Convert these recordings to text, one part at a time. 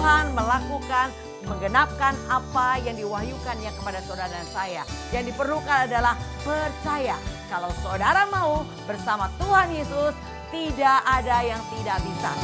Tuhan melakukan, menggenapkan apa yang diwahyukannya kepada saudara dan saya. Yang diperlukan adalah percaya. Kalau saudara mau bersama Tuhan Yesus, tidak ada yang tidak bisa.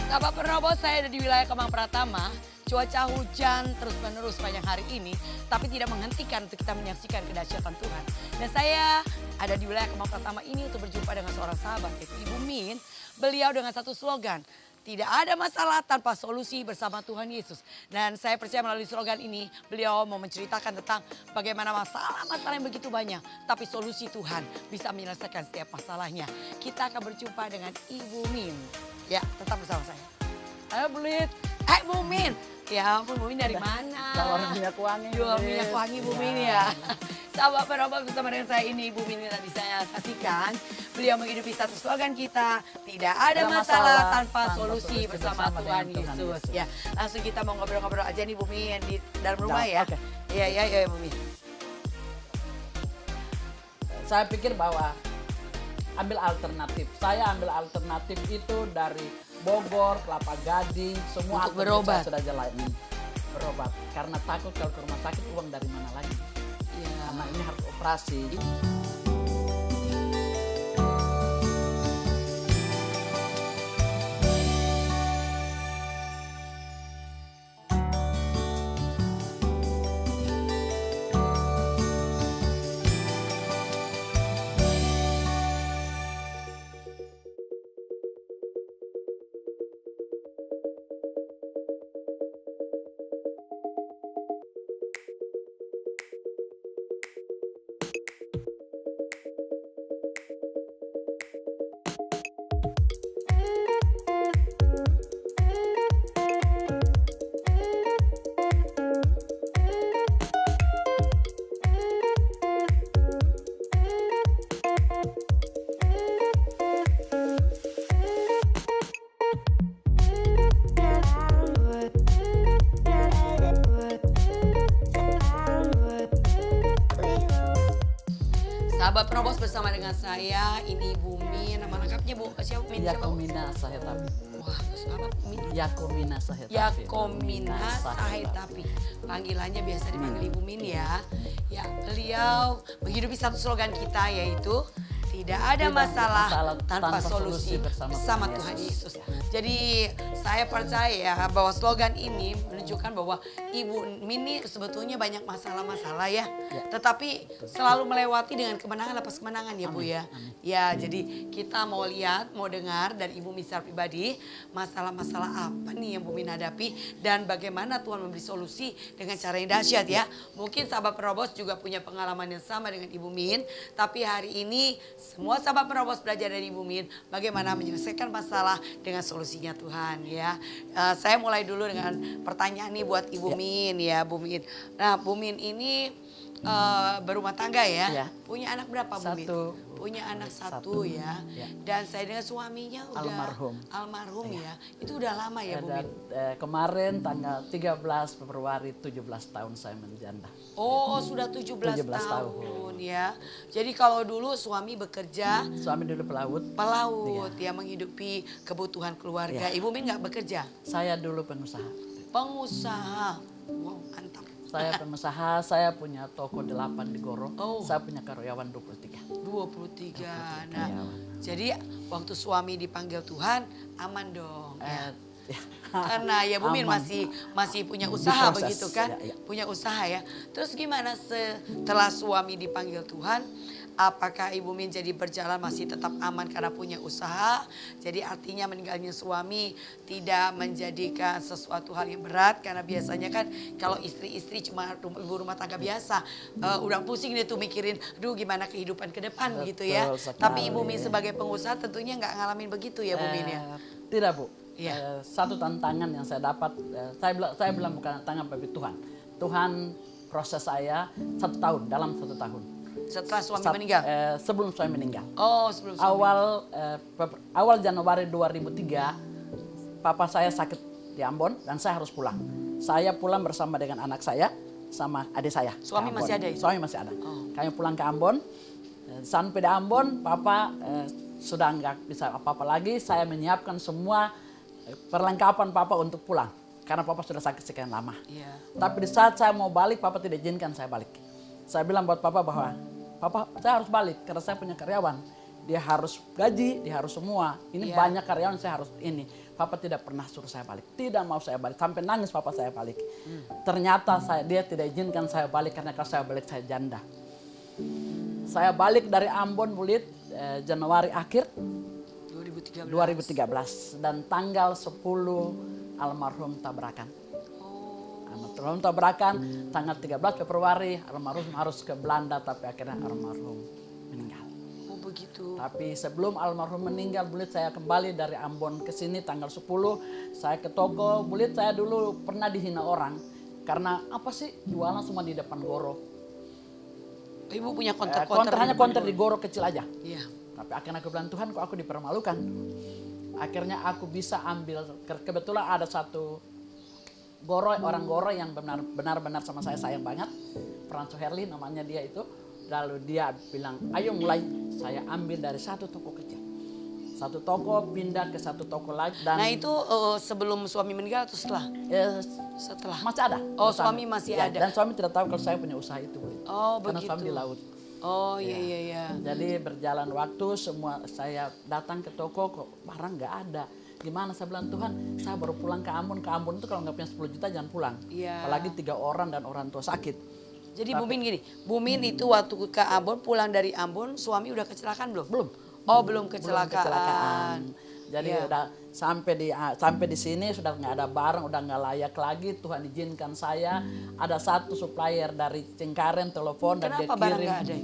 Sahabat penerobos, saya ada di wilayah Kemang Pratama. Cuaca hujan terus-menerus sepanjang hari ini, tapi tidak menghentikan untuk kita menyaksikan kedahsyatan Tuhan. Dan saya ada di wilayah Kemang Pratama ini untuk berjumpa dengan seorang sahabat, yaitu Ibu Min. Beliau dengan satu slogan, tidak ada masalah tanpa solusi bersama Tuhan Yesus. Dan saya percaya melalui slogan ini, beliau mau menceritakan tentang bagaimana masalah-masalah yang begitu banyak, tapi solusi Tuhan bisa menyelesaikan setiap masalahnya. Kita akan berjumpa dengan Ibu Min. Ya, tetap bersama saya. Ayo Bulit. Bu Min. Ya ampun, Bu Min dari mana? Jual minyak wangi. Jual minyak wangi Bu Min ya. Sahabat penerobos, bersama dengan saya ini Ibu Min yang tadi saya saksikan. Beliau menghidupi satu slogan kita, tidak ada masalah tanpa solusi bersama Tuhan Yesus. Ya, langsung kita mau ngobrol-ngobrol aja nih Bu Min di dalam rumah ya. Iya Bu Min. Saya pikir bahwa ambil alternatif. Saya ambil alternatif itu dari Bogor, Kelapa Gading, semua untuk berobat. Sudah jalan berobat. Karena takut kalau ke rumah sakit uang dari mana lagi. Ya. Karena ini harus operasi. Sahabat penerobos, bersama dengan saya, ini Ibu Min. Nama lengkapnya Bu, siapa Min? Yakomina Sahetapi. Wah, apa Min? Yakomina Sahetapi. Yakomina Sahetapi. Panggilannya biasa dipanggil Ibu Min ya. Ya, beliau menghidupi satu slogan kita, yaitu tidak ada masalah tanpa solusi bersama Tuhan Yesus. Jadi saya percaya bahwa slogan ini menunjukkan bahwa Ibu Min sebetulnya banyak masalah-masalah ya. Tetapi selalu melewati dengan kemenangan lepas kemenangan ya Bu ya. Ya, jadi kita mau lihat, mau dengar dari Ibu Min secara pribadi masalah-masalah apa nih yang Bu Min hadapi dan bagaimana Tuhan memberi solusi dengan cara yang dahsyat ya. Mungkin sahabat penerobos juga punya pengalaman yang sama dengan Ibu Min, tapi hari ini semua sahabat penerobos belajar dari Ibu Min bagaimana menyelesaikan masalah dengan solusinya Tuhan ya. Saya mulai dulu dengan pertanyaan nih buat Ibu Min ya, Bu Min. Nah, Bu Min ini berumah tangga ya. Punya anak berapa Bu Min? Punya anak satu ya. Dan saya dengan suaminya udah almarhum ya. Itu udah lama ya Bu Min? Kemarin tanggal 13 Februari 17 tahun saya menjanda. Oh, sudah 17 tahun ya. Jadi kalau dulu suami bekerja. Suami dulu pelaut. Pelaut ya, menghidupi kebutuhan keluarga. Ibu Min nggak bekerja? Saya dulu pengusaha. Pengusaha. Wow, mantap. Saya pengusaha, saya punya toko 8 di Goro. Saya punya karyawan 23. 23. Nah, jadi waktu suami dipanggil Tuhan, aman dong ya. Karena ya Bu Min masih punya usaha begitu kan? Punya usaha ya. Terus gimana setelah suami dipanggil Tuhan, apakah Ibu Min jadi berjalan masih tetap aman karena punya usaha? Jadi artinya meninggalnya suami tidak menjadikan sesuatu hal yang berat, karena biasanya kan kalau istri-istri cuma ibu rumah tangga biasa, udah pusing dia tuh mikirin, aduh gimana kehidupan ke depan gitu ya. sekali. Tapi Ibu Min sebagai pengusaha tentunya nggak ngalamin begitu ya Bu Min ya. Tidak Bu. Iya. Satu tantangan yang saya dapat, saya bilang bukan tantangan bagi Tuhan. Tuhan proses saya 1 tahun, dalam 1 tahun. Setelah suami meninggal? Sebelum suami meninggal. Oh, sebelum suami. Awal Januari 2003, papa saya sakit di Ambon dan saya harus pulang. Saya pulang bersama dengan anak saya sama adik saya. Suami ke Ambon. masih ada itu? Suami masih ada. Oh. Kami pulang ke Ambon. Sampai di Ambon, papa sudah nggak bisa apa-apa lagi. Saya menyiapkan semua perlengkapan papa untuk pulang. Karena papa sudah sakit sekian lama. Iya. Tapi di saat saya mau balik, papa tidak izinkan saya balik. Saya bilang buat papa bahwa, papa saya harus balik karena saya punya karyawan. Dia harus gaji, dia harus semua. Ini banyak karyawan, saya harus ini. Papa tidak pernah suruh saya balik. Tidak mau saya balik. Sampai nangis papa saya balik. Ternyata dia tidak izinkan saya balik karena kalau saya balik saya janda. Saya balik dari Ambon Bulit Januari akhir 2013. Dan tanggal 10 almarhum tabrakan. Almarhum tabrakan tanggal 13 Februari, almarhum harus ke Belanda tapi akhirnya almarhum meninggal. Oh begitu. Tapi sebelum almarhum meninggal, Bulit saya kembali dari Ambon ke sini tanggal 10, saya ke toko. Bulit saya dulu pernah dihina orang karena apa sih jualan semua di depan goro. Ibu punya konter-konter? Hanya konter di goro kecil aja. Iya. Tapi akhirnya aku bilang, Tuhan kok aku dipermalukan. Akhirnya aku bisa ambil, kebetulan ada satu orang goro yang benar-benar sama saya sayang banget. Franco Herli namanya dia itu. Lalu dia bilang, ayo mulai. Saya ambil dari satu toko kecil. Satu toko pindah ke satu toko lagi. Dan Nah itu sebelum suami meninggal atau setelah? Setelah. masih ada. Oh suami masih Ya, ada. dan suami tidak tahu kalau saya punya usaha itu. Oh Karena begitu. suami di laut. Oh iya. Jadi berjalan waktu semua saya datang ke toko kok barang nggak ada. Gimana saya bilang, Tuhan saya baru pulang ke Ambon. Ke Ambon itu kalau nggak punya 10 juta jangan pulang. Iya. Apalagi 3 orang dan orang tua sakit. Jadi Bu Min gini, Bu Min itu waktu ke Ambon, pulang dari Ambon, suami udah kecelakaan belum? Belum. Oh belum Belum kecelakaan. Jadi Iya. udah sampai di sini sudah nggak ada barang, udah nggak layak lagi. Tuhan izinkan saya ada satu supplier dari Cengkareng telepon dan dia Kenapa barang kirim. nggak ada?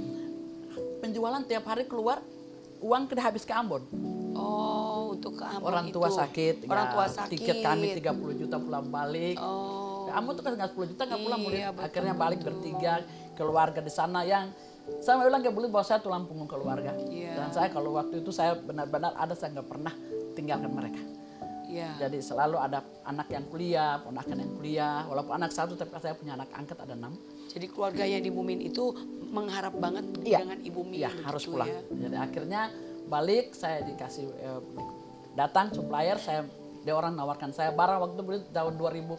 Penjualan tiap hari keluar uang habis ke Ambon. Oh untuk ke Ambon Orang tua itu. sakit, Orang ya, tua sakit. tiket kami 30 juta pulang balik. Oh. Ke Ambon tuh kan nggak 10 juta nggak pulang, Iya, Bulit. Akhirnya balik bertiga, keluarga di sana yang saya bilang ke Bulit bahwa saya tulang punggung keluarga. Iya. Dan saya kalau waktu itu saya benar-benar saya nggak pernah tinggalkan mereka. Iya. Jadi selalu ada anak yang kuliah, ponakan yang kuliah. Walaupun anak satu tapi saya punya anak angkat ada 6. Jadi keluarga yang di Mumin itu mengharap banget Iya. dengan Ibu Min. Iya, begitu harus pulang. ya. Jadi akhirnya balik, saya dikasih datang supplier, dia orang nawarkan saya barang waktu beli tahun 2000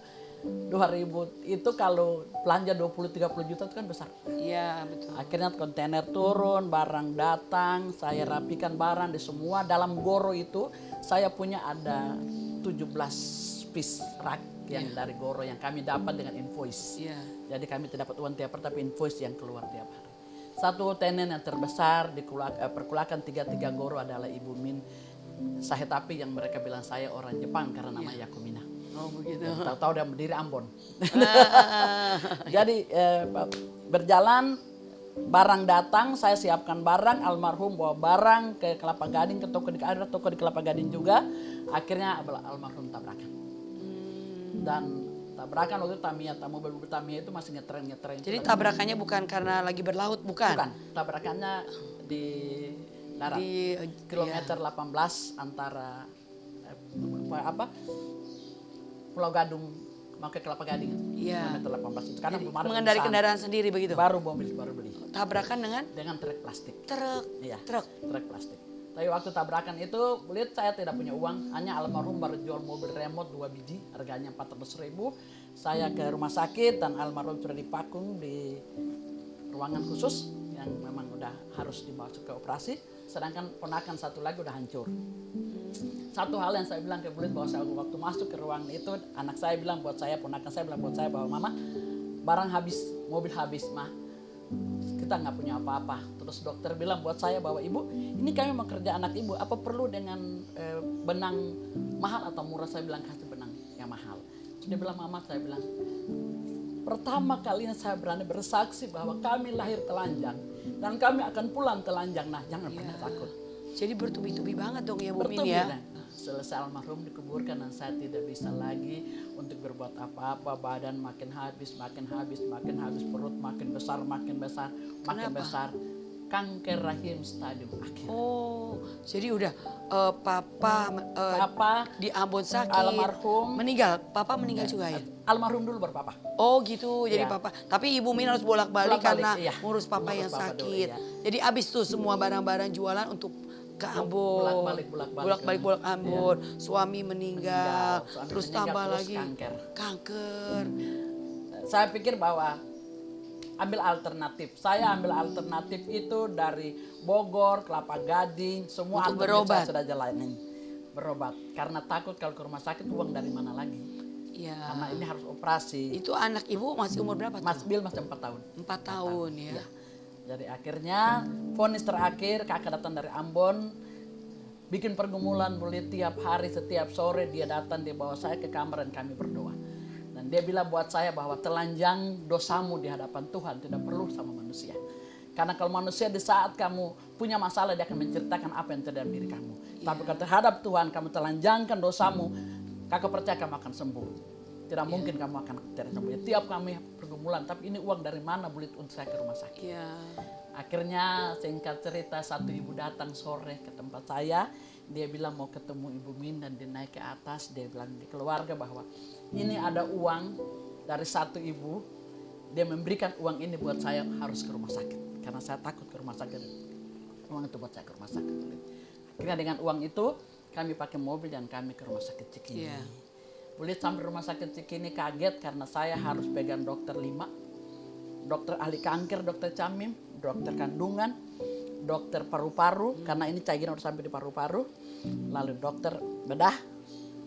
itu kalau belanja 20-30 juta itu kan besar. Iya betul. Akhirnya kontainer turun, barang datang, saya rapikan barang di semua. Dalam goro itu saya punya ada 17 piece rak yang dari goro yang kami dapat dengan invoice. Iya. Jadi kami tidak dapat uang tiap hari tapi invoice yang keluar tiap hari. Satu tenen yang terbesar di perkulakan 33 goro adalah Ibu Min Sahetapi yang mereka bilang saya orang Jepang karena nama Yakumina. Oh begitu. Tahu-tahu dia berdiri Ambon. Jadi berjalan, barang datang, saya siapkan barang, almarhum bawa barang ke Kelapa Gading, ke toko di Kelapa Gading juga. Akhirnya almarhum tabrakan. Dan tabrakan waktu itu mobil Tamiya itu masih ngetren. Jadi tabrakannya bukan karena lagi berlaut, bukan? Bukan, tabrakannya di darat. Di Kilometer 18 antara Pulau Gadung mau ke Kelapa Gading. Iya. Kilometer 18 itu karena belum ada Mengendari pemisahan. kendaraan sendiri begitu? Baru beli. Tabrakan dengan Truk plastik. truk. Iya. Truk. Truk plastik. Tapi waktu tabrakan itu, lihat saya tidak punya uang. Hanya almarhum baru jual mobil remote 2 biji, harganya 400.000. Saya ke rumah sakit dan almarhum sudah dipakung di ruangan khusus yang memang udah harus dimasuk ke operasi. Sedangkan ponakan satu lagi udah hancur. Satu hal yang saya bilang ke Bulit bahwa saya waktu masuk ke ruangan itu, anak saya bilang buat saya, ponakan saya bilang buat saya bahwa mama, barang habis, mobil habis, mah. kita nggak punya apa-apa. Terus dokter bilang buat saya bahwa ibu, ini kami mau kerja anak ibu, apa perlu dengan benang mahal atau murah? Saya bilang kasih benang yang mahal. Terus dia bilang, mama, saya bilang, pertama kalinya saya berani bersaksi bahwa kami lahir telanjang dan kami akan pulang telanjang. Nah, jangan pernah takut. Jadi bertubi-tubi banget dong ya Bu Min Bertubi, ya. nah. Selesai almarhum dikuburkan dan saya tidak bisa lagi untuk berbuat apa-apa. Badan makin habis, perut makin besar, makin Kenapa? besar. Kanker rahim stadium akhir. Oh, jadi udah papa di Ambon sakit, Almarhum. meninggal. Papa meninggal juga ya? Almarhum dulu baru papa. Oh gitu, jadi Iya. papa. Tapi Ibu Min harus bolak-balik karena Iya. ngurus papa Ngurus yang papa dulu, sakit. iya. Jadi abis tuh semua barang-barang jualan untuk ke Ambon. Bolak-balik. Bolak Ambon. Suami meninggal. Suami Terus meninggal, tambah terus lagi kanker. Saya pikir bahwa ambil alternatif. Saya ambil alternatif itu dari Bogor, Kelapa Gading, semua Untuk alternatif berobat. saya sudah jalanin. Berobat. Karena takut kalau ke rumah sakit uang dari mana lagi. Iya. Karena ini harus operasi. Itu anak ibu masih umur berapa Mas tuh? Bil masih 4 tahun. 4 tahun ya. Iya. Jadi akhirnya vonis terakhir kakak datang dari Ambon. Bikin pergumulan boleh tiap hari, setiap sore dia datang, dia bawa saya ke kamar dan kami berdoa. Dan dia bilang buat saya bahwa telanjang dosamu di hadapan Tuhan, tidak perlu sama manusia. Karena kalau manusia di saat kamu punya masalah dia akan menceritakan apa yang terjadi dalam diri kamu. Tapi kalau terhadap Tuhan kamu telanjangkan dosamu, kakak percaya kamu akan sembuh. Tidak mungkin kamu akan tidak sembuh. Ya, tiap kami pergumulan, tapi ini uang dari mana bulit untuk saya ke rumah sakit. Iya. Akhirnya singkat cerita satu ibu datang sore ke tempat saya. Dia bilang mau ketemu Ibu Min dan dia naik ke atas. Dia bilang di keluarga bahwa ini ada uang dari satu ibu. Dia memberikan uang ini buat saya harus ke rumah sakit. Karena saya takut ke rumah sakit. Uang itu buat saya ke rumah sakit. Akhirnya dengan uang itu kami pakai mobil dan kami ke rumah sakit Cikini. Iya. Boleh sampai rumah sakit Cikini kaget karena saya harus pegang dokter 5. Dokter ahli kanker, dokter Camim, dokter kandungan, dokter paru-paru, karena ini cairan harus sampai di paru-paru, lalu dokter bedah,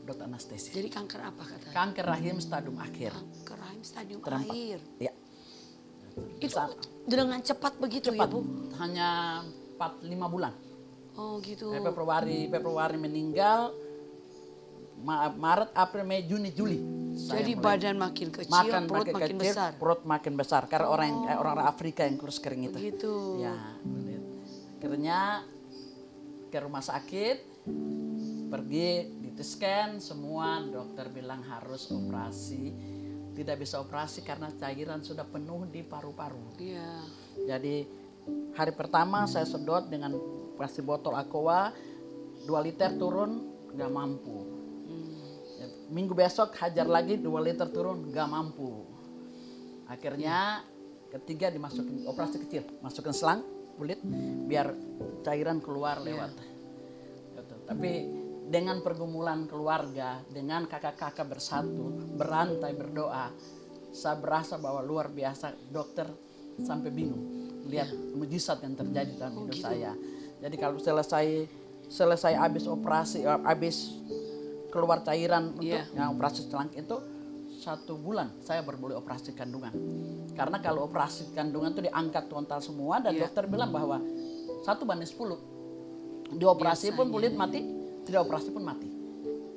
dokter anestesi. Jadi kanker apa katanya? Kanker rahim stadium akhir. Kanker rahim stadium Terempat. akhir. Ya, Itu dengan cepat begitu cepat, ya Bu? hanya 4-5 bulan. Oh gitu. Februari meninggal, Maret, April, Mei, Juni, Juli. Saya Jadi mulai badan makin kecil, perut makin kecil, besar. perut makin besar. Karena orang Afrika yang kurus kering itu. Begitu. Ya, begitu. Akhirnya ke rumah sakit, pergi di scan, semua dokter bilang harus operasi. Tidak bisa operasi karena cairan sudah penuh di paru-paru. Iya. Jadi hari pertama saya sedot dengan kasih botol Aqua 2 liter turun nggak mampu. Minggu besok hajar lagi 2 liter turun nggak mampu. Akhirnya ketiga dimasukin operasi kecil, masukin selang kulit biar cairan keluar lewat. Gitu. Tapi dengan pergumulan keluarga, dengan kakak-kakak bersatu, berantai berdoa, saya berasa bahwa luar biasa. Dokter sampai bingung lihat mujizat yang terjadi dalam hidup saya. Jadi kalau selesai habis operasi, habis keluar cairan untuk yang operasi selang itu 1 bulan saya baru boleh operasi kandungan. Karena kalau operasi kandungan itu diangkat total semua dan dokter bilang bahwa 1:10. Dioperasi pun kulit mati, tidak operasi pun mati.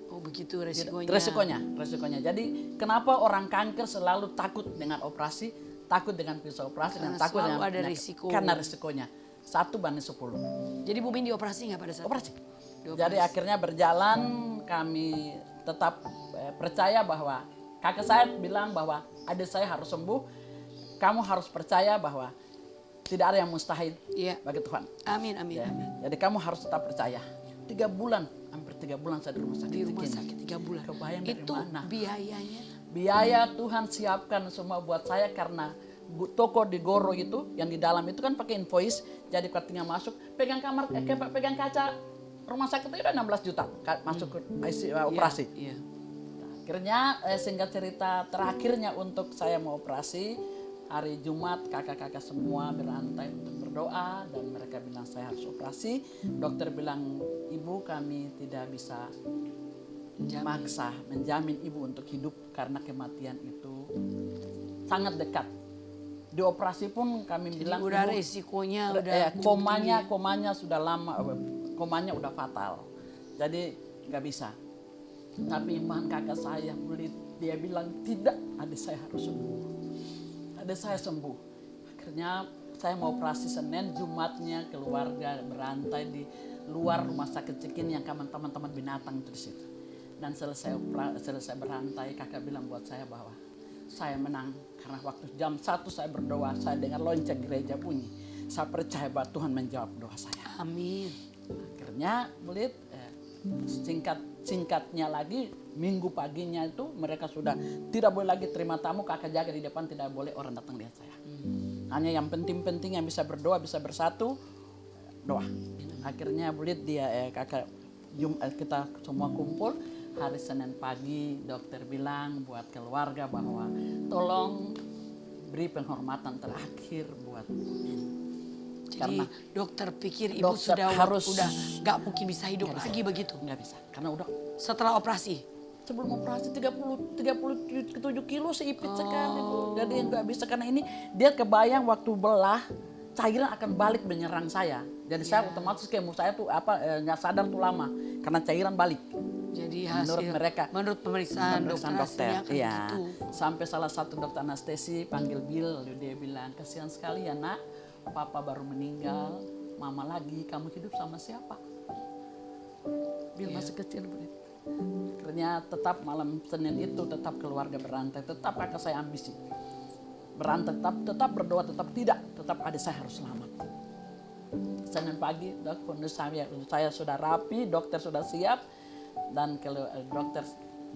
Oh begitu resikonya. Resikonya. Jadi kenapa orang kanker selalu takut dengan operasi, takut dengan pisau operasi, dan takut dengan ada risiko. Karena risikonya 1:10. Jadi Bu Min dioperasi nggak pada saat Operasi. Dioperasi. Jadi akhirnya berjalan, kami tetap percaya bahwa kakak saya bilang bahwa adik saya harus sembuh. Kamu harus percaya bahwa tidak ada yang mustahil bagi Tuhan. Amin. Ya. Jadi kamu harus tetap percaya. 3 bulan, hampir 3 bulan saya di rumah sakit. Di rumah sakit 3 bulan. Kebayang dari Itu mana? biayanya? Biaya Tuhan siapkan semua buat saya karena toko di Goro itu yang di dalam itu kan pakai invoice. Jadi ketika masuk pegang pegang kaca rumah sakit itu udah 16 juta masuk ke operasi. Iya. Akhirnya singkat cerita terakhirnya untuk saya mau operasi hari Jumat, kakak-kakak semua berantai untuk berdoa dan mereka bilang saya harus operasi. Dokter bilang ibu kami tidak bisa menjamin ibu untuk hidup karena kematian itu sangat dekat. Di operasi pun kami bilang udah "Ibu, resikonya udah komanya sudah lama, komanya udah fatal. Jadi nggak bisa. Tapi iman kakak saya dia bilang tidak, adik saya harus sembuh. Adik saya sembuh. Akhirnya saya mau operasi Senin, Jumatnya keluarga berantai di luar rumah sakit Cikini yang teman-teman binatang itu di situ. Dan selesai berantai, kakak bilang buat saya bahwa saya menang karena waktu jam 1 saya berdoa, saya dengar lonceng gereja bunyi. Saya percaya bahwa Tuhan menjawab doa saya. Amin. Akhirnya singkatnya lagi, minggu paginya itu mereka sudah tidak boleh lagi terima tamu, kakak jaga di depan, tidak boleh orang datang lihat saya. Hanya yang penting-penting yang bisa berdoa, bisa bersatu, doa. Akhirnya Bulit kakak kita semua kumpul. Hari Senin pagi dokter bilang buat keluarga bahwa tolong beri penghormatan terakhir buat Bumin. Jadi Karena dokter pikir ibu dokter sudah harus nggak mungkin bisa hidup lagi begitu. nggak bisa karena udah Setelah operasi. sebelum operasi 37 kilo seipit sekali Bu. Jadi nggak bisa karena ini dia kebayang waktu belah cairan akan balik menyerang saya. Jadi saya otomatis kemo saya tuh nggak sadar tuh lama karena cairan balik. Jadi menurut pemeriksaan dokter, akan iya. begitu. Sampai salah satu dokter anestesi panggil Bill, dia bilang kasihan sekali ya nak, papa baru meninggal, mama lagi, kamu hidup sama siapa? Bill masih kecil begitu. Akhirnya tetap malam Senin itu tetap keluarga berantai, tetap kakak saya ambisi. Berantai tetap berdoa, tetap adik saya harus selamat. Senin pagi kondisi saya sudah rapi, dokter sudah siap. Dan kalau dokter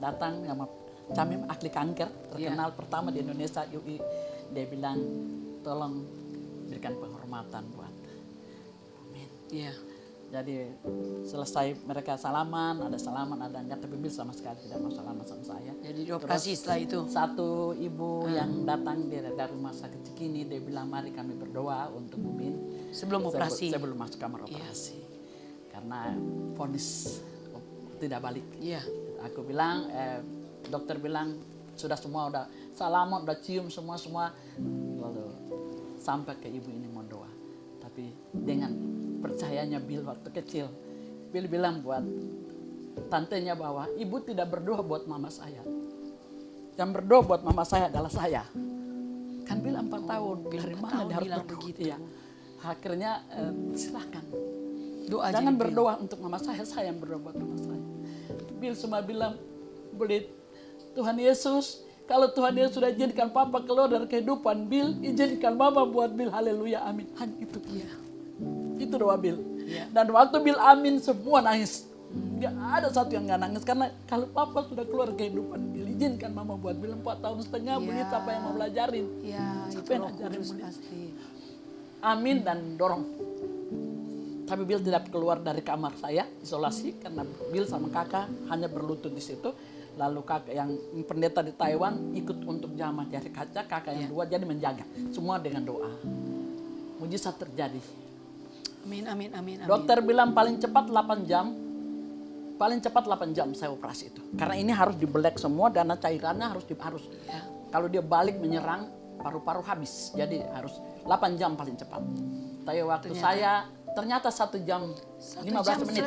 datang sama kami ahli kanker terkenal pertama di Indonesia UI, dia bilang tolong berikan penghormatan buat Bumin. Iya. Jadi selesai mereka salaman, ada enggak, tapi Bill sama sekali tidak mau salaman sama saya. Jadi dioperasi setelah itu. Satu ibu yang datang dari rumah sakit Cikini, dia bilang mari kami berdoa untuk Bumin Sebelum operasi. sebelum masuk kamar operasi. Karena vonis tidak balik. Iya. Aku bilang, dokter bilang sudah semua udah salaman, udah cium semua. Lalu sampai ke ibu ini mau doa. Tapi dengan percayanya Bill waktu kecil, Bill bilang buat tantenya bahwa ibu tidak berdoa buat mama saya. Yang berdoa buat mama saya adalah saya. Kan Bill 4 tahun, dari mana dia harus berdoa? Begitu. Iya. Akhirnya silakan. Doa Jangan jadi berdoa untuk mama saya yang berdoa buat mama saya. Bill cuma bilang, Bulit, Tuhan Yesus, kalau Tuhan Yesus sudah izinkan papa keluar dari kehidupan Bill, izinkan mama buat Bill, haleluya, amin. Hanya itu. Iya. Itu doa Bill. Iya. Dan waktu Bill amin, semua nangis. Gak ada satu yang gak nangis, karena kalau papa sudah keluar kehidupan Bill, izinkan mama buat Bill 4 tahun setengah, Bulit apa yang mau belajarin. Iya, itu Siapa yang Roh ajarin Kudus Bulit? pasti. Amin dan dorong. Tapi Bill tidak keluar dari kamar saya, isolasi, karena Bill sama kakak hanya berlutut di situ. Lalu kakak yang pendeta di Taiwan ikut untuk jamah dari kaca, kakak yang dua jadi menjaga. Semua dengan doa. Mujizat terjadi. Amin. Dokter bilang paling cepat 8 jam. Paling cepat 8 jam saya operasi itu. Karena ini harus dibelek semua, dan cairannya harus kalau dia balik menyerang paru-paru habis. Jadi harus 8 jam paling cepat. Tapi waktu ternyata 1 jam 15 menit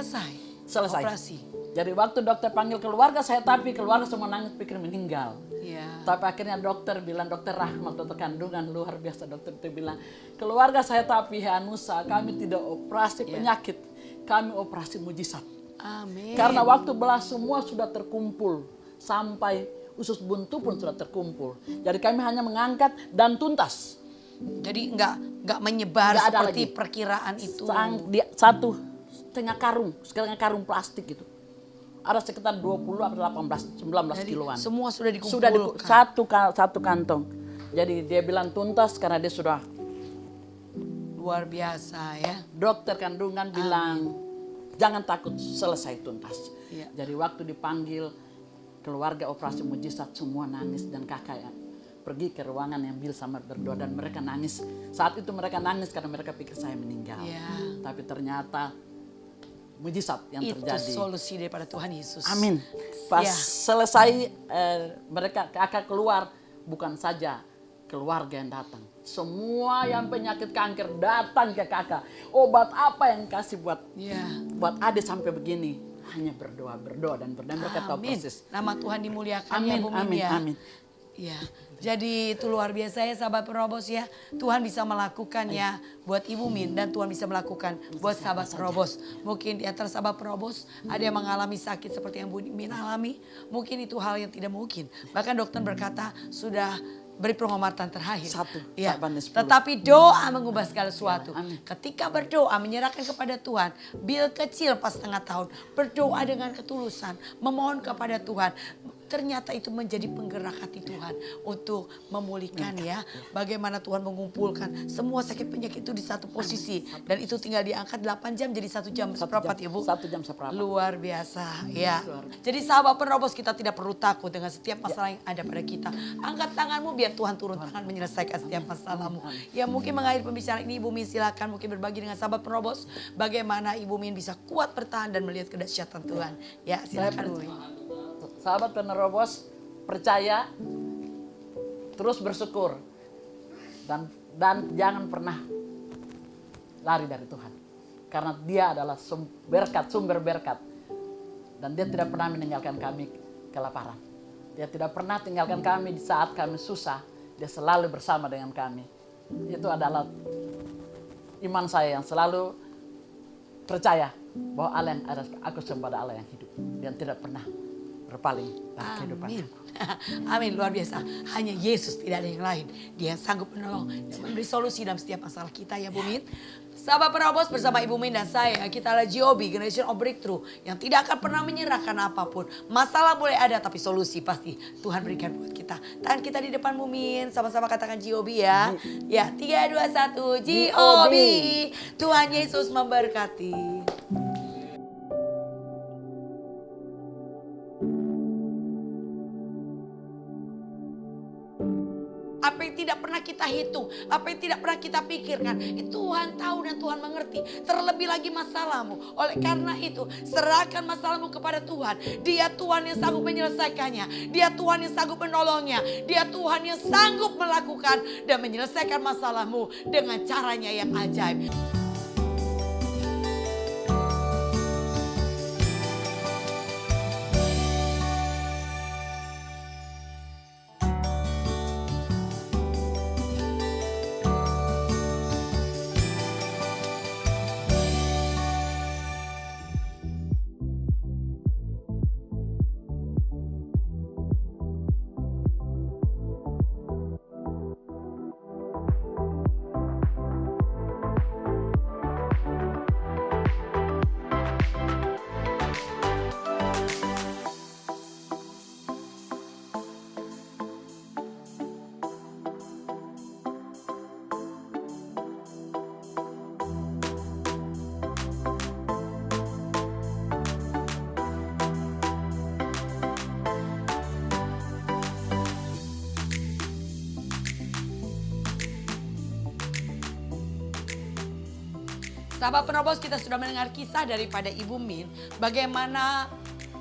selesai. Operasi. Jadi waktu dokter panggil keluarga saya, tapi keluarga semua nangis pikir meninggal. Iya. Tapi akhirnya dokter bilang, dokter Rahmat, dokter kandungan luar biasa, dokter itu bilang, keluarga saya tapi Hanusa, kami tidak operasi penyakit, kami operasi mujizat. Amin. Karena waktu belah semua sudah terkumpul, sampai usus buntu pun sudah terkumpul. Jadi kami hanya mengangkat dan tuntas. Jadi nggak menyebar Nggak ada seperti lagi. perkiraan itu. Setengah karung plastik gitu. Ada sekitar 20 atau 19 Jadi kiloan. semua sudah dikumpulkan. Satu kantong. Jadi dia bilang tuntas karena dia sudah. Luar biasa ya. Dokter kandungan bilang jangan takut, selesai tuntas. Iya. Jadi waktu dipanggil keluarga operasi mujizat semua nangis, dan kakak yang pergi ke ruangan yang Bill sama berdoa, dan mereka nangis. Saat itu mereka nangis karena mereka pikir saya meninggal. Iya. Tapi ternyata mujizat yang Itu terjadi. solusi daripada Tuhan Yesus. Amin. Pas Ya. selesai mereka kakak keluar, bukan saja keluarga yang datang. Semua yang penyakit kanker datang ke kakak. Obat apa yang kasih buat adik sampai begini? Hanya berdoa dan mereka tahu Amin. proses. Nama Tuhan dimuliakan Amin, ya Bu Min amin, ya. amin. Ya, jadi itu luar biasa ya sahabat penerobos ya. Tuhan bisa melakukannya buat Ibu Min dan Tuhan bisa melakukan buat sahabat penerobos. Mungkin di antara sahabat penerobos ada yang mengalami sakit seperti yang Bu Min alami. Mungkin itu hal yang tidak mungkin. Bahkan dokter berkata sudah beri penghormatan terakhir. Ya. Tetapi doa mengubah segala sesuatu. Ketika berdoa menyerahkan kepada Tuhan, bil kecil pas setengah tahun, berdoa dengan ketulusan, memohon kepada Tuhan. Ternyata itu menjadi penggerak hati Tuhan untuk memulihkan ya. Bagaimana Tuhan mengumpulkan semua sakit penyakit itu di satu posisi. Dan itu tinggal diangkat 8 jam jadi 1 jam seperempat ya Bu. 1 jam seperempat. Luar biasa ya. Jadi sahabat penerobos kita tidak perlu takut dengan setiap masalah yang ada pada kita. Angkat tanganmu biar Tuhan turun tangan menyelesaikan setiap masalahmu. Ya mungkin mengakhiri pembicaraan ini Ibu Min silakan mungkin berbagi dengan sahabat penerobos. Bagaimana Ibu Min bisa kuat bertahan dan melihat kedahsyatan Tuhan. Ya silakan Bu Min. Sahabat penerobos, percaya, terus bersyukur, dan jangan pernah lari dari Tuhan, karena Dia adalah sumber berkat, dan Dia tidak pernah meninggalkan kami kelaparan. Dia tidak pernah tinggalkan kami di saat kami susah. Dia selalu bersama dengan kami. Itu adalah iman saya yang selalu percaya bahwa Allah yang ada, aku sembah Allah yang hidup, dan tidak pernah berpaling dari kehidupan. Amin. Amin, luar biasa. Hanya Yesus, tidak ada yang lain. Dia yang sanggup menolong dan memberi solusi dalam setiap masalah kita ya Bu Min. Sahabat penerobos bersama Ibu Min dan saya, kita adalah GOB, Generation of Breakthrough, yang tidak akan pernah menyerahkan apapun. Masalah boleh ada tapi solusi pasti Tuhan berikan buat kita. Tangan kita di depan Bu Min, sama-sama katakan GOB ya. Ya, 3, 2, 1, GOB. Tuhan Yesus memberkati. Apa yang tidak pernah kita hitung, apa yang tidak pernah kita pikirkan, Tuhan tahu dan Tuhan mengerti. Terlebih lagi masalahmu. Oleh karena itu, serahkan masalahmu kepada Tuhan. Dia Tuhan yang sanggup menyelesaikannya. Dia Tuhan yang sanggup menolongnya. Dia Tuhan yang sanggup melakukan dan menyelesaikan masalahmu dengan caranya yang ajaib. Sahabat penerobos, kita sudah mendengar kisah daripada Ibu Min. Bagaimana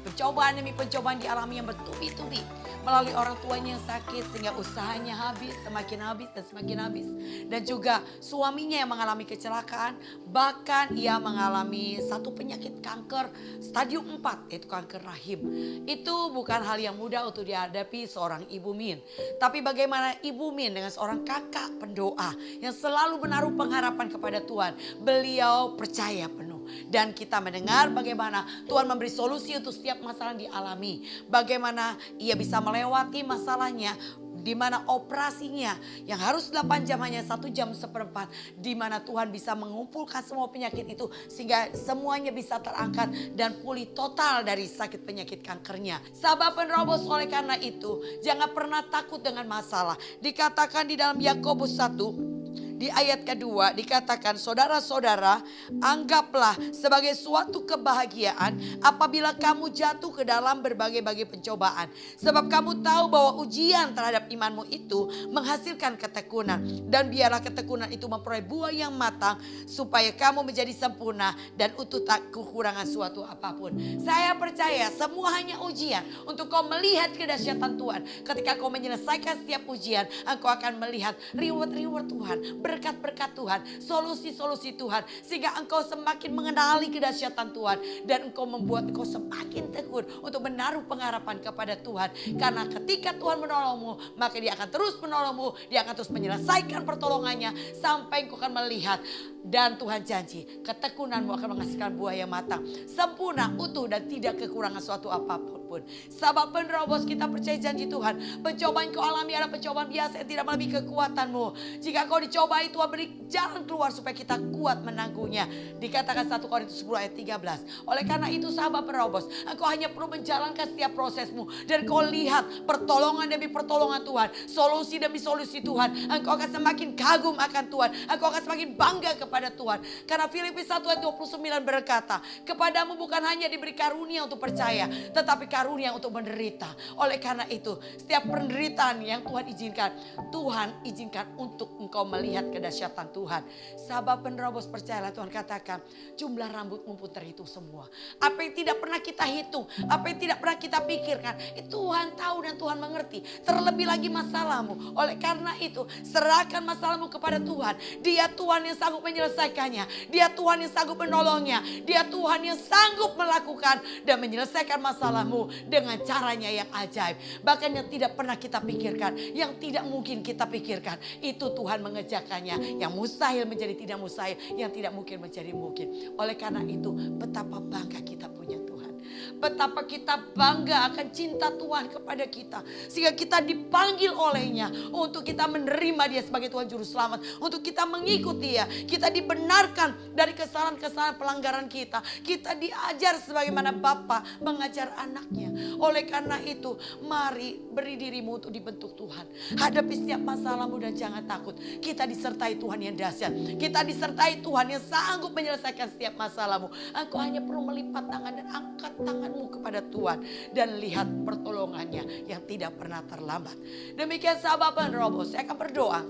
pencobaan demi pencobaan dialami yang bertubi-tubi. Melalui orang tuanya yang sakit sehingga usahanya habis, semakin habis dan semakin habis. Dan juga suaminya yang mengalami kecelakaan. Bahkan ia mengalami satu penyakit kanker stadium 4 yaitu kanker rahim. Itu bukan hal yang mudah untuk dihadapi seorang Ibu Min. Tapi bagaimana Ibu Min dengan seorang kakak pendoa yang selalu menaruh pengharapan kepada Tuhan. Beliau percaya penuh. Dan kita mendengar bagaimana Tuhan memberi solusi untuk setiap masalah yang dialami. Bagaimana ia bisa melewati masalahnya. Di mana operasinya yang harus 8 jam hanya 1 jam seperempat. Di mana Tuhan bisa mengumpulkan semua penyakit itu. Sehingga semuanya bisa terangkat dan pulih total dari sakit penyakit kankernya. Sahabat penerobos, oleh karena itu jangan pernah takut dengan masalah. Dikatakan di dalam Yakobus 1. Di ayat kedua dikatakan, saudara-saudara, anggaplah sebagai suatu kebahagiaan apabila kamu jatuh ke dalam berbagai-bagai pencobaan. Sebab kamu tahu bahwa ujian terhadap imanmu itu menghasilkan ketekunan. Dan biarlah ketekunan itu memperoleh buah yang matang, supaya kamu menjadi sempurna dan utuh, tak kekurangan suatu apapun. Saya percaya semua hanya ujian untuk kau melihat kedahsyatan Tuhan. Ketika kau menyelesaikan setiap ujian, engkau akan melihat reward-reward Tuhan, berkat-berkat Tuhan, solusi-solusi Tuhan, sehingga engkau semakin mengenali kedahsyatan Tuhan, dan engkau membuat engkau semakin tekun untuk menaruh pengharapan kepada Tuhan. Karena ketika Tuhan menolongmu, maka Dia akan terus menolongmu, Dia akan terus menyelesaikan pertolongannya sampai engkau akan melihat. Dan Tuhan janji ketekunanmu akan menghasilkan buah yang matang, sempurna, utuh, dan tidak kekurangan suatu apapun. Sahabat penerobos, kita percaya janji Tuhan. Pencobaan kau alami adalah pencobaan biasa yang tidak melebihi kekuatanmu. Jika kau dicobai, Tuhan beri jalan keluar supaya kita kuat menanggungnya. Dikatakan 1 Korintus 10 ayat 13. Oleh karena itu sahabat penerobos, engkau hanya perlu menjalankan setiap prosesmu, dan kau lihat pertolongan demi pertolongan Tuhan, solusi demi solusi Tuhan. Engkau akan semakin kagum akan Tuhan, engkau akan semakin bangga kepada Tuhan. Karena Filipi 1 ayat 29 berkata, kepadamu bukan hanya diberi karunia untuk percaya, tetapi karunia untuk menderita. Oleh karena itu, setiap penderitaan yang Tuhan izinkan untuk engkau melihat kedahsyatan Tuhan. Sahabat penerobos, percayalah, Tuhan katakan, jumlah rambutmu pun terhitung semua. Apa yang tidak pernah kita hitung, apa yang tidak pernah kita pikirkan, Tuhan tahu dan Tuhan mengerti. Terlebih lagi masalahmu. Oleh karena itu, serahkan masalahmu kepada Tuhan. Dia Tuhan yang sanggup menyelesaikannya. Dia Tuhan yang sanggup menolongnya. Dia Tuhan yang sanggup melakukan dan menyelesaikan masalahmu dengan caranya yang ajaib. Bahkan yang tidak pernah kita pikirkan, yang tidak mungkin kita pikirkan, itu Tuhan mengerjakannya. Yang mustahil menjadi tidak mustahil, yang tidak mungkin menjadi mungkin. Oleh karena itu, betapa bangga kita punya Tuhan. Betapa kita bangga akan cinta Tuhan kepada kita, sehingga kita dipanggil olehnya untuk kita menerima Dia sebagai Tuhan Juru Selamat, untuk kita mengikuti Dia. Kita dibenarkan dari kesalahan-kesalahan pelanggaran kita. Kita diajar sebagaimana Bapa mengajar anaknya. Oleh karena itu, mari beri dirimu untuk dibentuk Tuhan. Hadapi setiap masalahmu dan jangan takut. Kita disertai Tuhan yang dahsyat. Kita disertai Tuhan yang sanggup menyelesaikan setiap masalahmu. Engkau hanya perlu melipat tangan dan angkat tanganmu kepada Tuhan, dan lihat pertolongannya yang tidak pernah terlambat. Demikian sahabat penerobos, saya akan berdoa.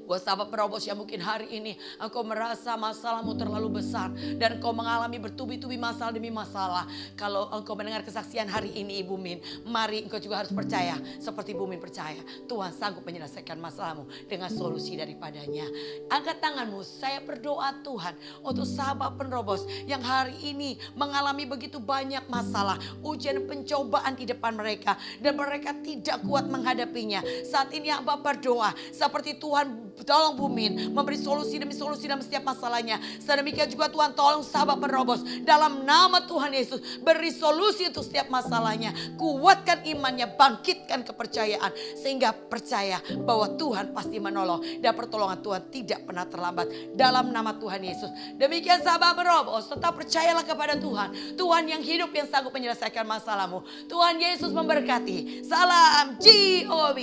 Buat sahabat penerobos yang mungkin hari ini engkau merasa masalahmu terlalu besar, dan engkau mengalami bertubi-tubi masalah demi masalah. Kalau engkau mendengar kesaksian hari ini Ibu Min, mari engkau juga harus percaya seperti Ibu Min percaya. Tuhan sanggup menyelesaikan masalahmu dengan solusi daripadanya. Angkat tanganmu, saya berdoa Tuhan untuk sahabat penerobos yang hari ini mengalami begitu banyak masalah, ujian pencobaan di depan mereka, dan mereka tidak kuat menghadapinya. Saat ini hamba berdoa seperti Tuhan tolong Bu Min memberi solusi demi solusi dalam setiap masalahnya. Sedemikian juga Tuhan tolong sahabat penerobos dalam nama Tuhan Yesus, beri solusi untuk setiap masalahnya. Kuatkan imannya, bangkitkan kepercayaan, sehingga percaya bahwa Tuhan pasti menolong dan pertolongan Tuhan tidak pernah terlambat dalam nama Tuhan Yesus. Demikian sahabat penerobos, tetap percayalah kepada Tuhan. Tuhan yang hidup, yang sanggup menyelesaikan masalahmu. Tuhan Yesus memberkati. Salam GOB.